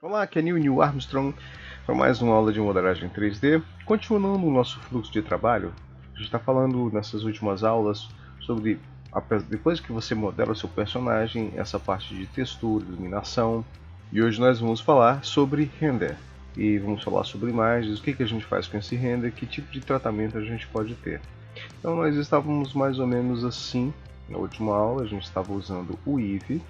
Olá, aqui é Neil Armstrong para mais uma aula de modelagem 3D. Continuando o nosso fluxo de trabalho, a gente está falando nessas últimas aulas sobre, depois que você modela o seu personagem, essa parte de textura, iluminação. E hoje nós vamos falar sobre render. E vamos falar sobre imagens, o que a gente faz com esse render, que tipo de tratamento a gente pode ter. Então nós estávamos mais ou menos assim, na última aula a gente estava usando o Eevee,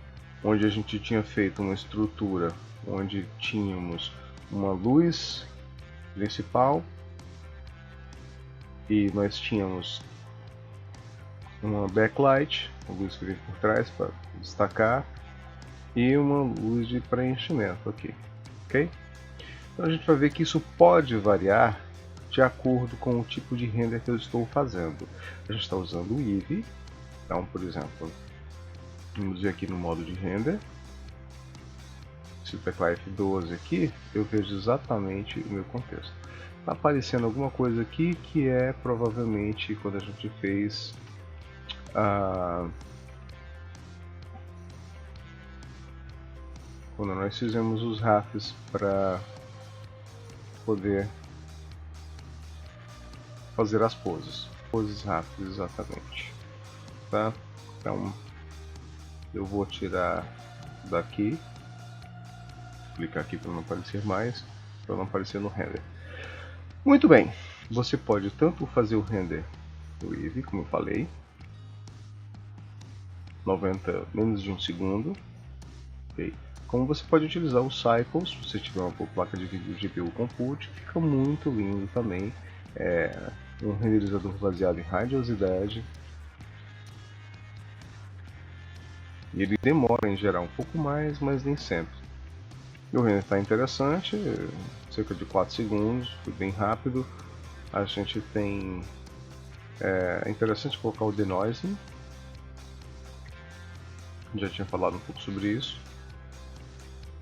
onde a gente tinha feito uma estrutura onde tínhamos uma luz principal e nós tínhamos uma backlight, uma luz que vem por trás para destacar, e uma luz de preenchimento aqui, ok? Então a gente vai ver que isso pode variar de acordo com o tipo de render que eu estou fazendo. A gente está usando o Eevee, então por exemplo, vamos ver aqui no modo de render. Se eu teclar F12 aqui, eu vejo exatamente o meu contexto. Está aparecendo alguma coisa aqui que é provavelmente quando a gente fez quando nós fizemos os rafts para poder fazer as poses. Poses rafts, exatamente. Tá? Então eu vou tirar daqui, clicar aqui para não aparecer mais, para não aparecer no render. Muito bem, você pode tanto fazer o render do Eevee, como eu falei, 90 menos de um segundo, okay? Como você pode utilizar o Cycles, se você tiver uma placa de vídeo GPU Compute, fica muito lindo também, é um renderizador baseado em radiosidade, e ele demora em gerar um pouco mais, mas nem sempre. E o render está interessante, cerca de 4 segundos, foi bem rápido. A gente tem, é interessante colocar o denoising, já tinha falado um pouco sobre isso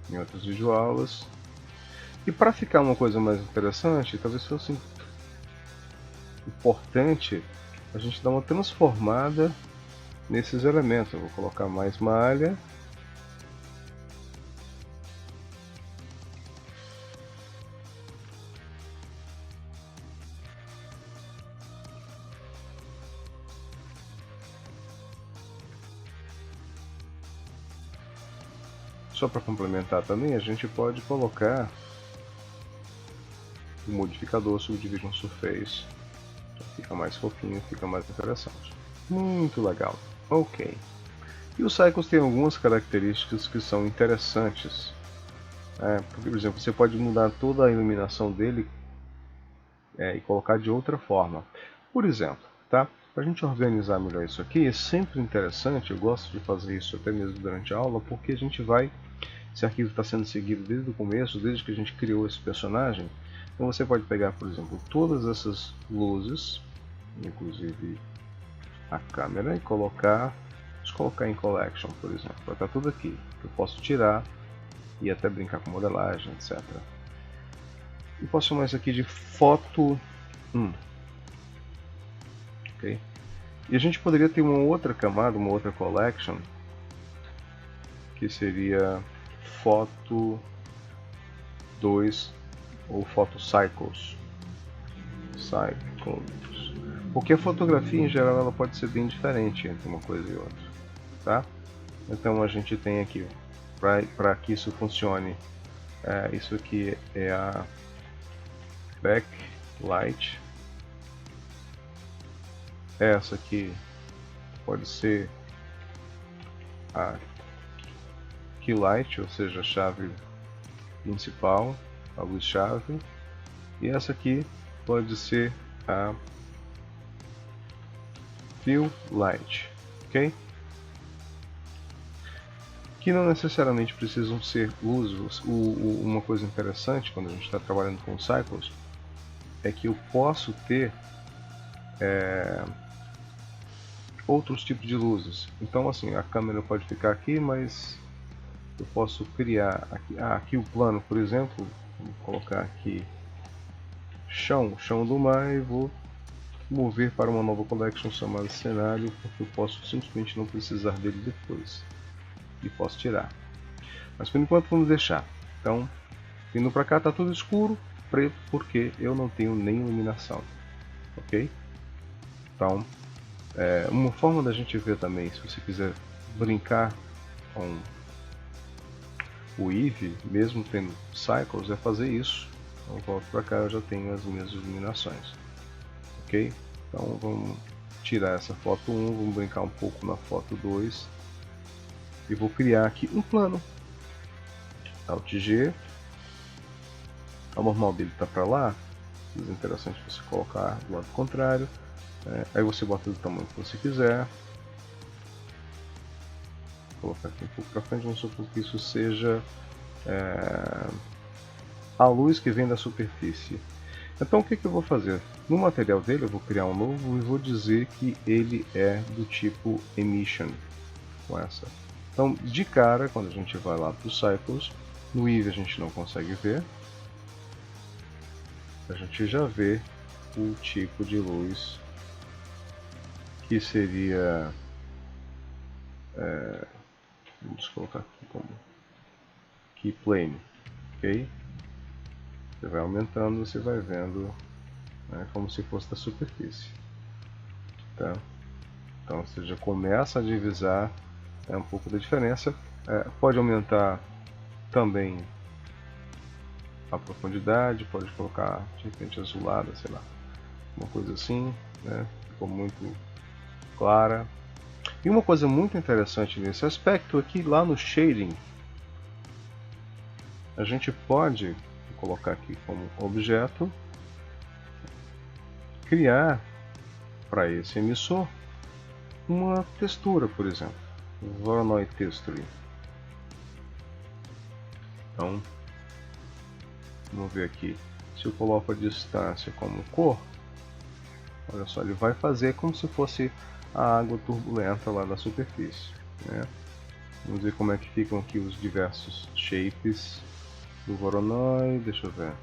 em outras videoaulas. E para ficar uma coisa mais interessante, talvez fosse importante a gente dar uma transformada nesses elementos. Eu vou colocar mais malha. Só para complementar também, a gente pode colocar o modificador Subdivision Surface. Fica mais fofinho, fica mais interessante. Muito legal. Ok. E o Cycles tem algumas características que são interessantes. Porque, por exemplo, você pode mudar toda a iluminação dele e colocar de outra forma. Por exemplo, tá? Para a gente organizar melhor isso aqui, é sempre interessante, eu gosto de fazer isso até mesmo durante a aula, porque a gente vai, esse arquivo está sendo seguido desde o começo, desde que a gente criou esse personagem. Então você pode pegar, por exemplo, todas essas luzes, inclusive a câmera, e colocar em Collection, por exemplo. Vai estar tudo aqui. Eu posso tirar e até brincar com modelagem, etc. E posso chamar isso aqui de foto 1. Ok? E a gente poderia ter uma outra camada, uma outra collection, que seria foto 2 ou foto cycles. Porque a fotografia em geral ela pode ser bem diferente entre uma coisa e outra, tá? Então a gente tem aqui, para que isso funcione, isso aqui é a backlight, essa aqui pode ser a keylight, ou seja, a chave principal, a luz-chave, e essa aqui pode ser a fill light, ok? Que não necessariamente precisam ser luzes. Uma coisa interessante quando a gente está trabalhando com cycles é que eu posso ter outros tipos de luzes. Então, assim, a câmera pode ficar aqui, mas eu posso criar aqui o plano, por exemplo. Vou colocar aqui chão do mar e vou mover para uma nova collection chamada cenário, porque eu posso simplesmente não precisar dele depois e posso tirar. Mas por enquanto vamos deixar. Então, vindo para cá está tudo escuro, preto, porque eu não tenho nem iluminação, ok? Então, uma forma da gente ver também, se você quiser brincar com o Eevee, mesmo tendo Cycles, é fazer isso. Então, volto para cá, eu já tenho as minhas iluminações, ok? Então, vamos tirar essa foto 1, vamos brincar um pouco na foto 2 e vou criar aqui um plano. Alt G, o normal dele está para lá, mas é interessante você colocar do lado contrário, aí você bota do tamanho que você quiser, vou colocar aqui um pouco para frente, vamos supor que isso seja a luz que vem da superfície. Então o que eu vou fazer? No material dele eu vou criar um novo e vou dizer que ele é do tipo Emission, com essa. Então de cara, quando a gente vai lá para o Cycles, no Eevee a gente não consegue ver, a gente já vê o tipo de luz que seria, vamos colocar aqui como Keyplane, ok? Você vai aumentando, você vai vendo, né, como se fosse da superfície, tá? Então você já começa a divisar um pouco da diferença. Pode aumentar também a profundidade, pode colocar de repente azulada, sei lá, uma coisa assim, né? Ficou muito clara. E uma coisa muito interessante nesse aspecto é que lá no shading a gente pode colocar aqui como objeto, criar para esse emissor uma textura, por exemplo, Voronoi Texture. Então, vamos ver aqui, se eu coloco a distância como cor, olha só, ele vai fazer como se fosse a água turbulenta lá da superfície, né? Vamos ver como é que ficam aqui os diversos shapes do Voronoi. Deixa eu ver.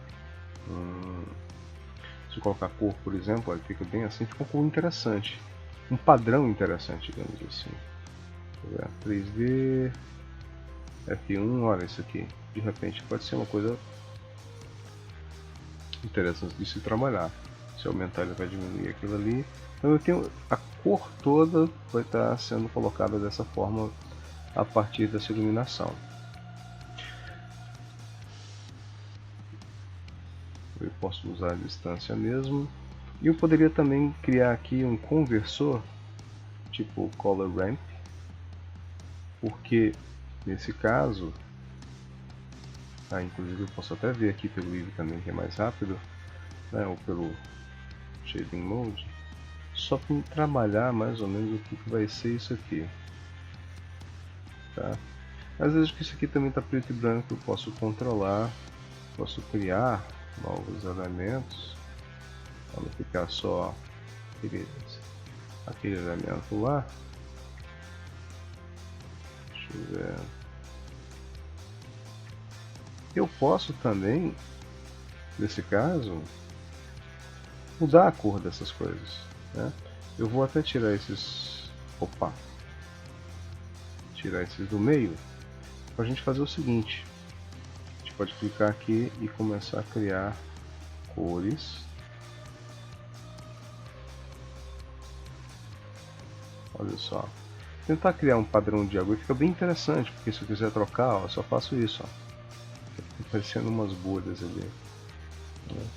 Se eu colocar cor, por exemplo, ele fica bem assim, fica uma cor interessante, um padrão interessante, digamos assim. Deixa eu ver. 3D F1, olha isso aqui, de repente pode ser uma coisa interessante de se trabalhar. Se aumentar, ele vai diminuir aquilo ali. Então eu tenho a cor toda vai estar sendo colocada dessa forma a partir dessa iluminação. Eu posso usar a distância mesmo. E eu poderia também criar aqui um conversor tipo Color Ramp, porque nesse caso, inclusive eu posso até ver aqui pelo Eevee também, que é mais rápido, né, ou pelo Shading Mode, só para trabalhar mais ou menos o que vai ser isso aqui, tá? Às vezes que isso aqui também está preto e branco, eu posso controlar, posso criar novos elementos, para não ficar só aquele elemento lá. Deixa eu ver. Eu posso também, nesse caso, mudar a cor dessas coisas, né? Eu vou até tirar esses, tirar esses do meio, para a gente fazer o seguinte: a gente pode clicar aqui e começar a criar cores. Olha só, tentar criar um padrão de água fica bem interessante, porque se eu quiser trocar, ó, eu só faço isso, ó. Fica parecendo umas bolhas ali, né?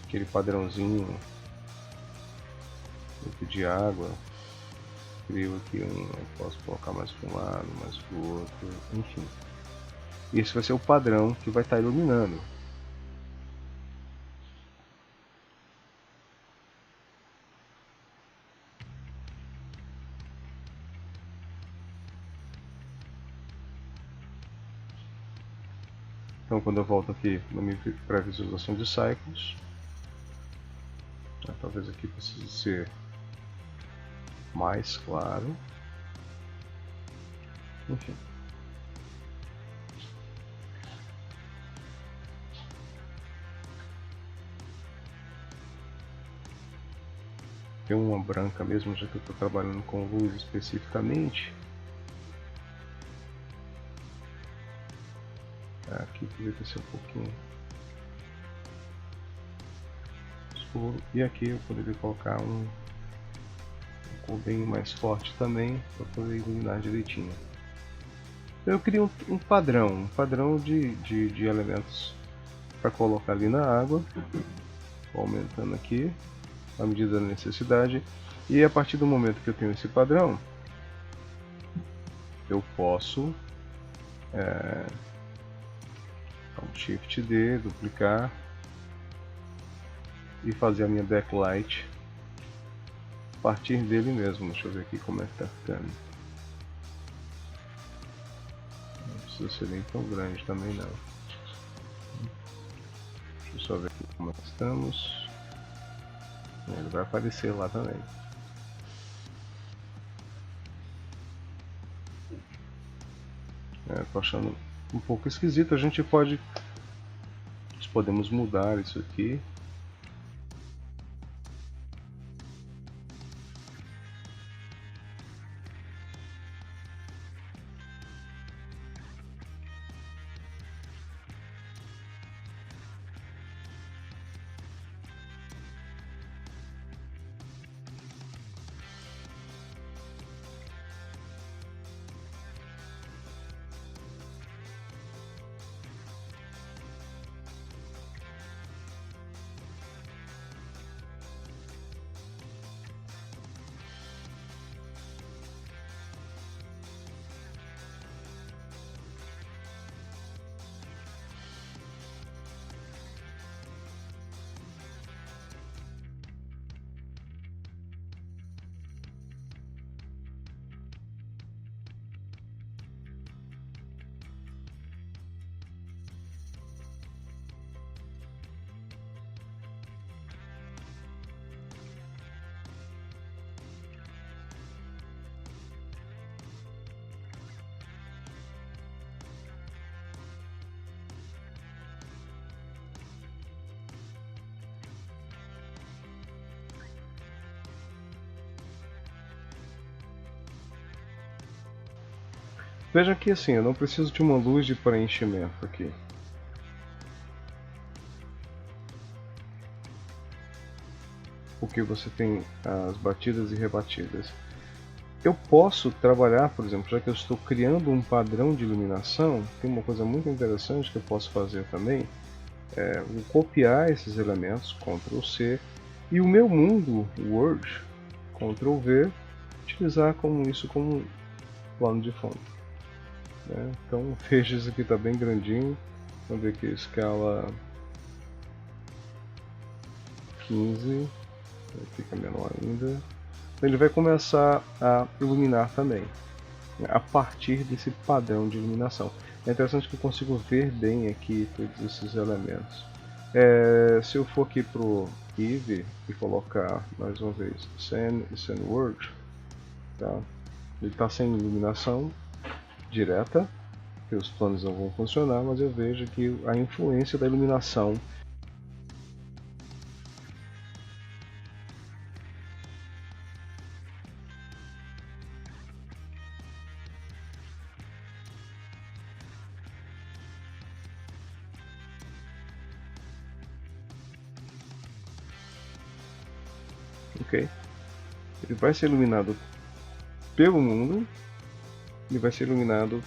Aquele padrãozinho de água. Crio aqui eu posso colocar mais para um lado, mais para o outro, enfim. Esse vai ser o padrão que vai estar iluminando. Então quando eu volto aqui na minha pré-visualização de Cycles, talvez aqui precise ser mais claro, enfim. Tem uma branca mesmo, já que eu estou trabalhando com luz especificamente. Aqui poderia ser um pouquinho escuro. E aqui eu poderia colocar um cor bem mais forte também, para poder iluminar direitinho. Eu queria um padrão de elementos para colocar ali na água. Vou aumentando aqui à medida da necessidade. E a partir do momento que eu tenho esse padrão, eu posso Shift D, duplicar e fazer a minha backlight a partir dele mesmo. Deixa eu ver aqui como é que está ficando. Não precisa ser nem tão grande também não. Deixa eu só ver aqui como estamos. Ele vai aparecer lá também. Tô achando um pouco esquisito. A gente podemos mudar isso aqui. Veja que assim, eu não preciso de uma luz de preenchimento aqui. Porque você tem as batidas e rebatidas. Eu posso trabalhar, por exemplo, já que eu estou criando um padrão de iluminação, tem uma coisa muito interessante que eu posso fazer também. Vou copiar esses elementos, Ctrl C, e o meu mundo, Word, Ctrl V, utilizar isso como plano de fundo. Então veja, isso aqui está bem grandinho. Vamos ver aqui a escala 15, fica menor ainda. Então ele vai começar a iluminar também, a partir desse padrão de iluminação. É interessante que eu consigo ver bem aqui todos esses elementos. Se eu for aqui para o Eevee e colocar mais uma vez Scene e Scene World, tá? Ele está sem iluminação direta, que os planos não vão funcionar, mas eu vejo que a influência da iluminação ele vai ser iluminado pelo mundo e vai ser iluminado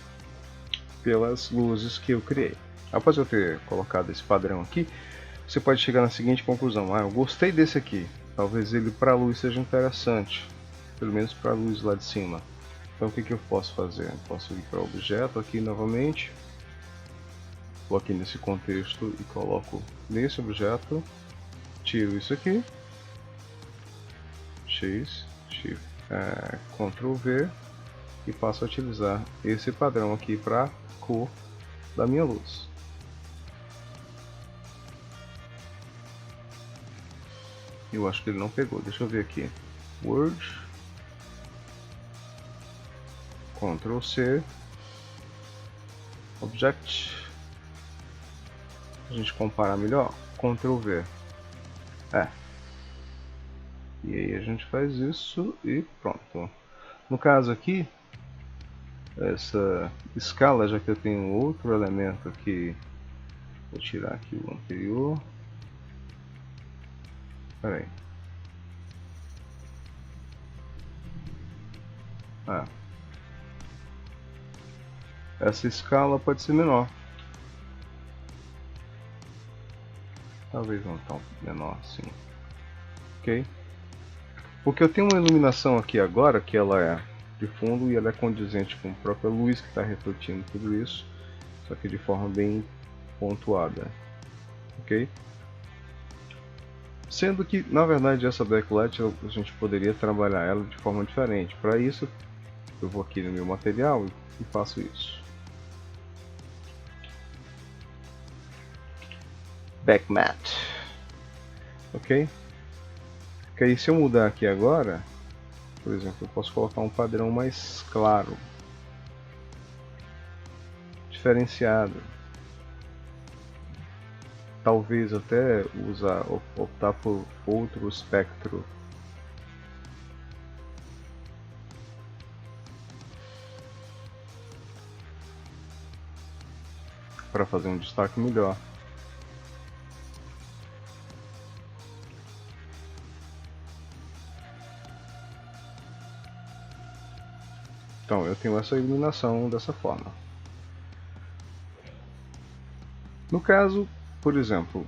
pelas luzes que eu criei. Após eu ter colocado esse padrão aqui, você pode chegar na seguinte conclusão: eu gostei desse aqui, talvez ele para a luz seja interessante, pelo menos para a luz lá de cima. Então o que eu posso fazer? Eu posso ir para o objeto aqui novamente, vou aqui nesse contexto e coloco nesse objeto, tiro isso aqui, X, Shift, Ctrl V, e passo a utilizar esse padrão aqui para a cor da minha luz. Eu acho que ele não pegou, deixa eu ver aqui. Word, Ctrl C, Object, a gente comparar melhor, Ctrl V. E aí a gente faz isso e pronto. No caso aqui, essa escala, já que eu tenho outro elemento aqui. Vou tirar aqui o anterior. Espera aí. Essa escala pode ser menor. Talvez não tão menor assim. Ok? Porque eu tenho uma iluminação aqui agora, que ela é de fundo e ela é condizente com a própria luz que está refletindo tudo isso, só que de forma bem pontuada. Ok? Sendo que, na verdade, essa backlight a gente poderia trabalhar ela de forma diferente. Para isso, eu vou aqui no meu material e faço isso. Backmat. Ok? Porque aí se eu mudar aqui agora, por exemplo, eu posso colocar um padrão mais claro, diferenciado. Talvez até optar por outro espectro. Para fazer um destaque melhor. Então eu tenho essa iluminação dessa forma. No caso, por exemplo,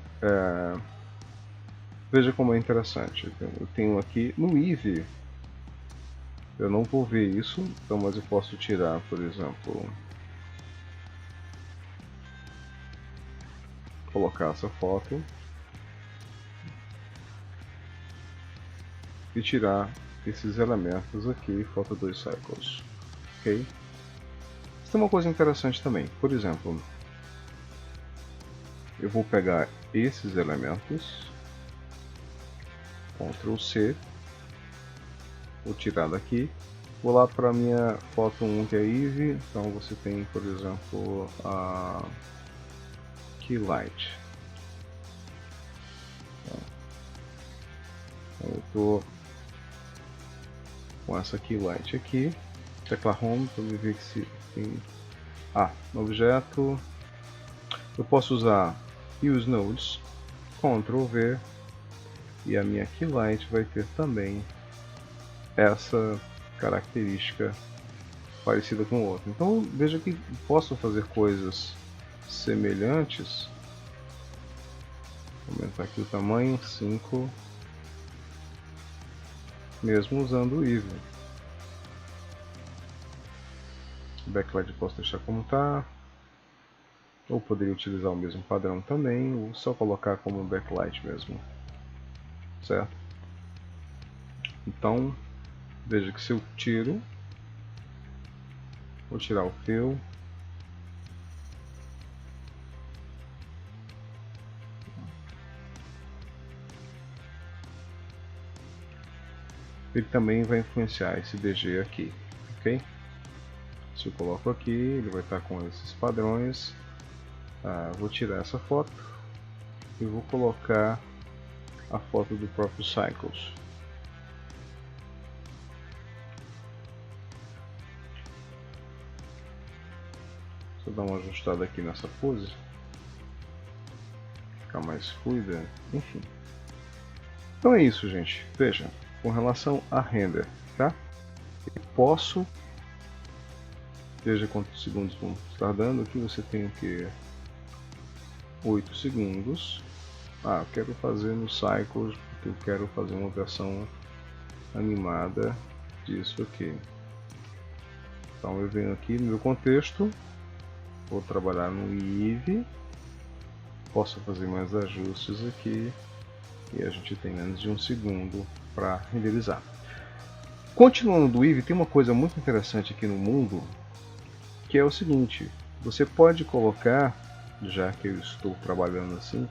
veja como é interessante. Eu tenho aqui no Eevee, eu não vou ver isso, então, mas eu posso tirar, por exemplo, colocar essa foto e tirar esses elementos aqui, foto 2 cycles. Ok? Isso é uma coisa interessante também. Por exemplo, eu vou pegar esses elementos, Ctrl C, vou tirar daqui, vou lá para a minha foto 1 que é Eevee, então você tem, por exemplo, a Keylight. Então, eu estou com essa Keylight aqui, tecla Home para ver que se tem no objeto. Eu posso usar Use Nodes, Ctrl V, e a minha Keylight vai ter também essa característica parecida com o outro. Então veja que posso fazer coisas semelhantes. Vou aumentar aqui o tamanho 5, mesmo usando o Eevee. O backlight posso deixar como está, ou poderia utilizar o mesmo padrão também, ou só colocar como backlight mesmo, certo? Então veja que se eu tiro, vou tirar o fill, ele também vai influenciar esse DG aqui, ok? Se eu coloco aqui, ele vai estar com esses padrões. Vou tirar essa foto e vou colocar a foto do próprio Cycles. Deixa eu dar uma ajustada aqui nessa pose, ficar mais fluida, enfim. Então é isso, gente. Veja, com relação a render, tá? Eu posso, veja quantos segundos vão estar dando. Aqui você tem o que? 8 segundos. Eu quero fazer no Cycles porque eu quero fazer uma versão animada disso aqui. Então eu venho aqui no meu contexto, vou trabalhar no Eevee, posso fazer mais ajustes aqui e a gente tem menos de 1 segundo para renderizar. Continuando do Eevee, tem uma coisa muito interessante aqui no mundo, que é o seguinte: você pode colocar, já que eu estou trabalhando assim,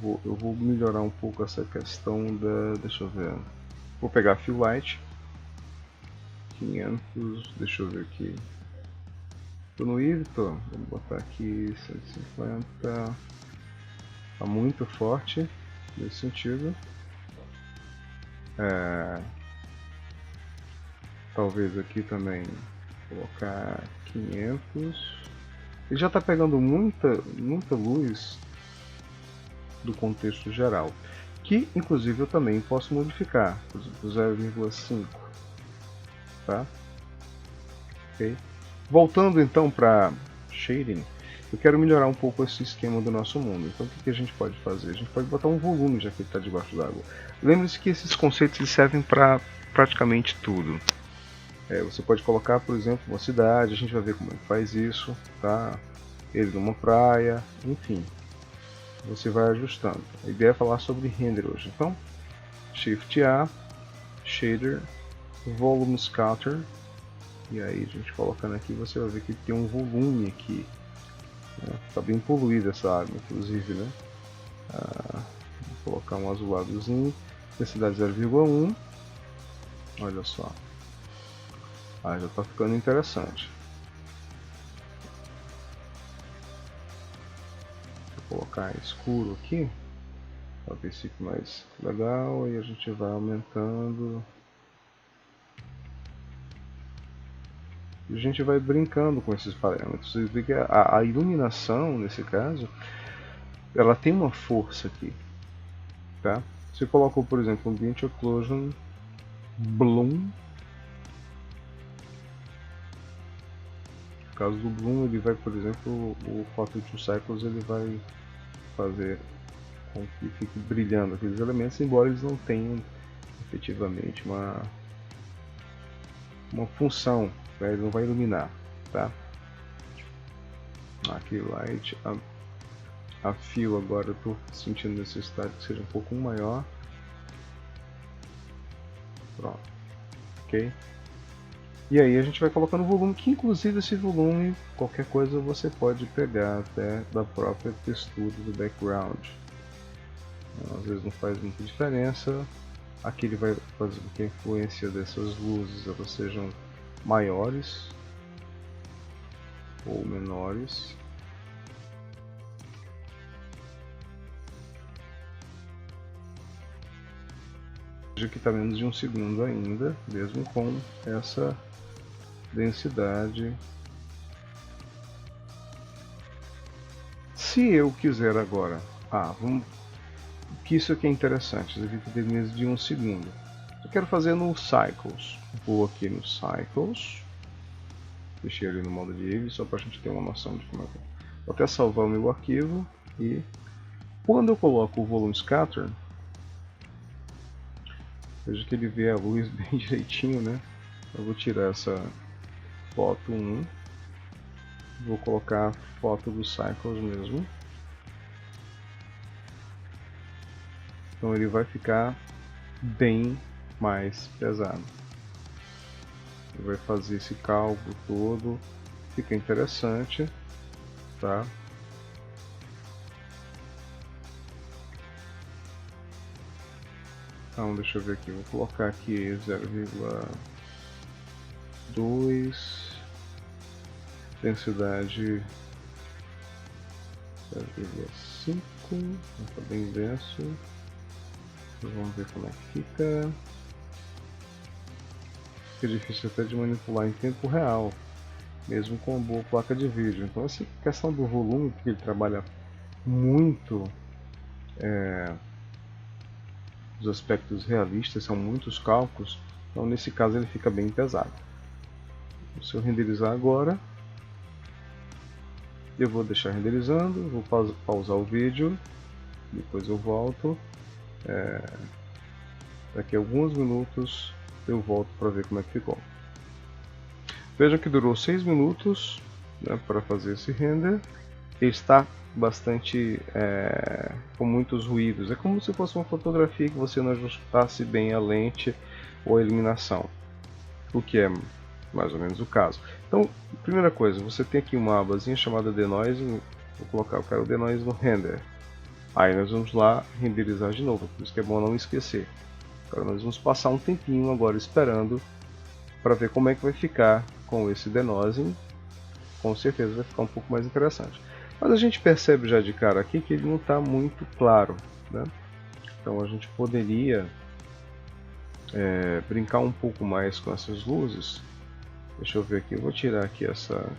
eu vou melhorar um pouco essa questão da, deixa eu ver, vou pegar Fill Light 500, deixa eu ver aqui, tô no Eevee, vou botar aqui 150, tá muito forte nesse sentido. Talvez aqui também colocar 500. Ele já está pegando muita luz do contexto geral, que inclusive eu também posso modificar, por exemplo, 0,5, tá? Ok? Voltando então para shading, eu quero melhorar um pouco esse esquema do nosso mundo. Então o que a gente pode fazer? A gente pode botar um volume, já que ele está debaixo d'água. Lembre-se que esses conceitos servem para praticamente tudo. Você pode colocar, por exemplo, uma cidade, a gente vai ver como é que faz isso, tá? Ele numa praia, enfim. Você vai ajustando. A ideia é falar sobre render hoje. Então, Shift A, Shader, Volume Scatter. E aí a gente colocando aqui, você vai ver que tem um volume aqui. Está bem poluída essa água, inclusive, né? Vou colocar um azuladozinho. Densidade 0,1. Olha só. Já está ficando interessante. Vou colocar escuro aqui, para ver se fica mais legal. E a gente vai aumentando. E a gente vai brincando com esses parâmetros. Você vê que a iluminação, nesse caso, ela tem uma força aqui. Tá? Você colocou, por exemplo, Ambient Occlusion Bloom. No caso do Bloom, ele vai, por exemplo, o Photo 2 Cycles, ele vai fazer com que fique brilhando aqueles elementos, embora eles não tenham efetivamente uma função, né? Ele não vai iluminar, tá? Aqui Light, a fio agora eu estou sentindo necessidade que seja um pouco maior. Pronto, ok? E aí a gente vai colocando o volume, que inclusive esse volume, qualquer coisa você pode pegar até da própria textura do background. Às vezes não faz muita diferença. Aqui ele vai fazer com que a influência dessas luzes elas sejam maiores ou menores. Veja que está menos de 1 segundo ainda, mesmo com essa densidade. Se eu quiser agora, que isso aqui é interessante, você viu que tem menos de 1 segundo. Eu quero fazer no Cycles. Vou aqui no Cycles, deixei ele no modo de Eevee só para a gente ter uma noção de como é que é. Vou até salvar o meu arquivo e quando eu coloco o Volume Scatter, veja que ele vê a luz bem direitinho, né? Eu vou tirar essa foto 1, vou colocar a foto do Cycles mesmo. Então ele vai ficar bem mais pesado. Ele vai fazer esse cálculo todo, fica interessante, tá? Então deixa eu ver aqui, vou colocar aqui 0,2, densidade 0,5, está bem denso. Vamos ver como é que fica. Fica difícil até de manipular em tempo real, mesmo com uma boa placa de vídeo. Então essa questão do volume, porque ele trabalha muito os aspectos realistas, são muitos cálculos, então nesse caso ele fica bem pesado. Se eu renderizar agora, eu vou deixar renderizando, vou pausar o vídeo, depois eu volto. Daqui a alguns minutos eu volto para ver como é que ficou. Veja que durou 6 minutos, né, para fazer esse render. Ele está bastante com muitos ruídos. É como se fosse uma fotografia que você não ajustasse bem a lente ou a iluminação, o que é mais ou menos o caso. Então, primeira coisa, você tem aqui uma abazinha chamada Denoise. Vou colocar, eu quero o Denoise no render. Aí nós vamos lá renderizar de novo, por isso que é bom não esquecer. Agora nós vamos passar um tempinho agora esperando para ver como é que vai ficar com esse denoising. Com certeza vai ficar um pouco mais interessante. Mas a gente percebe já de cara aqui que ele não está muito claro, né? Então a gente poderia brincar um pouco mais com essas luzes. Deixa eu ver aqui, eu vou tirar aqui essa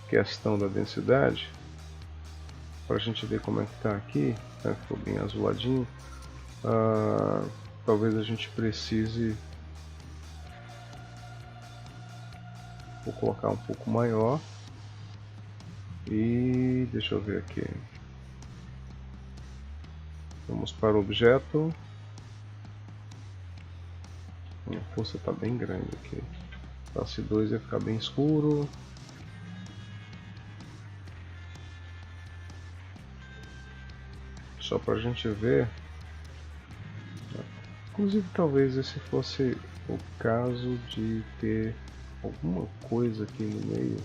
questão da densidade para a gente ver como é que está aqui, né? Ficou bem azuladinho. Talvez a gente precise, vou colocar um pouco maior e deixa eu ver aqui, vamos para o objeto. A força está bem grande aqui, classe 2 vai ficar bem escuro. Só para a gente ver. Inclusive talvez esse fosse o caso de ter alguma coisa aqui no meio.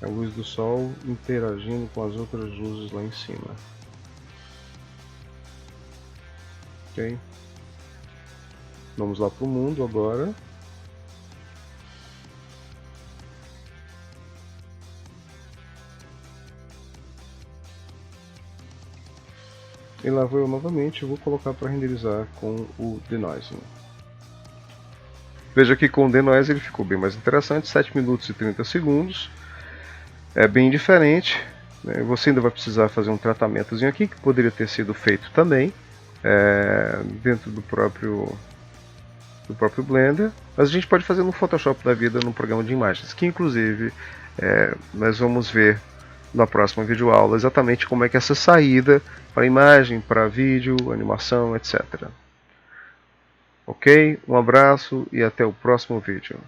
A luz do sol interagindo com as outras luzes lá em cima. Ok? Vamos lá para o mundo agora. E lá vou eu novamente, eu vou colocar para renderizar com o denoising. Veja que com o denoise ele ficou bem mais interessante, 7 minutos e 30 segundos. É bem diferente, né? Você ainda vai precisar fazer um tratamentozinho aqui, que poderia ter sido feito também, dentro do próprio Blender, mas a gente pode fazer no Photoshop da vida, no programa de imagens, que inclusive nós vamos ver na próxima videoaula exatamente como é que é essa saída para imagem, para vídeo, animação, etc. Ok? Um abraço e até o próximo vídeo.